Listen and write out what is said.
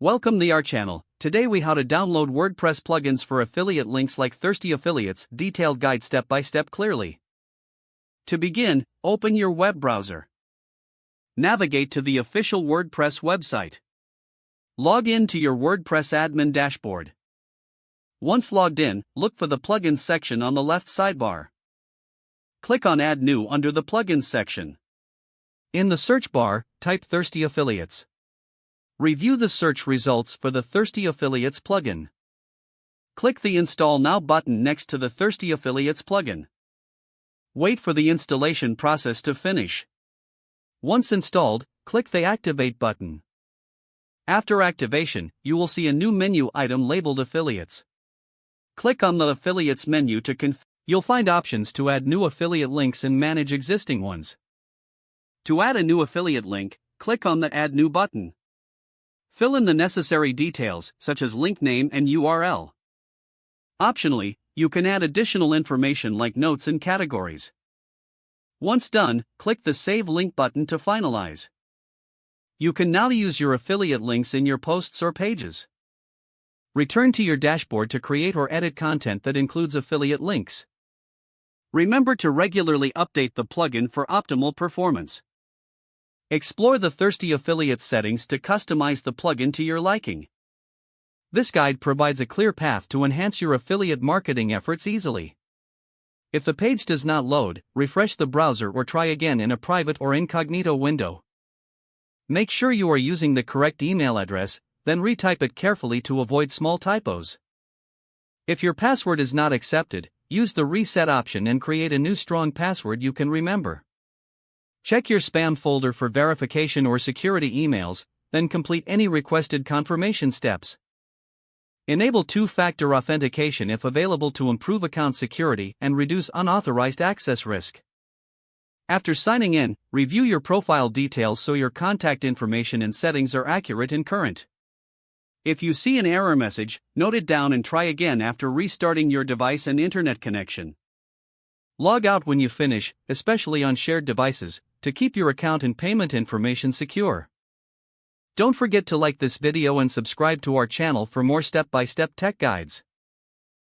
Welcome to our channel. Today we how to download WordPress plugins for affiliate links like Thirsty Affiliates, detailed guide step by step clearly. To begin, open your web browser. Navigate to the official WordPress website. Log in to your WordPress admin dashboard. Once logged in, look for the Plugins section on the left sidebar. Click on Add New under the Plugins section. In the search bar, type Thirsty Affiliates. Review the search results for the Thirsty Affiliates plugin. Click the Install Now button next to the Thirsty Affiliates plugin. Wait for the installation process to finish. Once installed, click the Activate button. After activation, you will see a new menu item labeled Affiliates. Click on the Affiliates menu to configure. You'll find options to add new affiliate links and manage existing ones. To add a new affiliate link, click on the Add New button. Fill in the necessary details, such as link name and URL. Optionally, you can add additional information like notes and categories. Once done, click the Save Link button to finalize. You can now use your affiliate links in your posts or pages. Return to your dashboard to create or edit content that includes affiliate links. Remember to regularly update the plugin for optimal performance. Explore the Thirsty Affiliates settings to customize the plugin to your liking. This guide provides a clear path to enhance your affiliate marketing efforts easily. If the page does not load, refresh the browser or try again in a private or incognito window. Make sure you are using the correct email address, then retype it carefully to avoid small typos. If your password is not accepted, use the reset option and create a new strong password you can remember. Check your spam folder for verification or security emails, then complete any requested confirmation steps. Enable two-factor authentication if available to improve account security and reduce unauthorized access risk. After signing in, review your profile details so your contact information and settings are accurate and current. If you see an error message, note it down and try again after restarting your device and internet connection. Log out when you finish, especially on shared devices, to keep your account and payment information secure. Don't forget to like this video and subscribe to our channel for more step-by-step tech guides.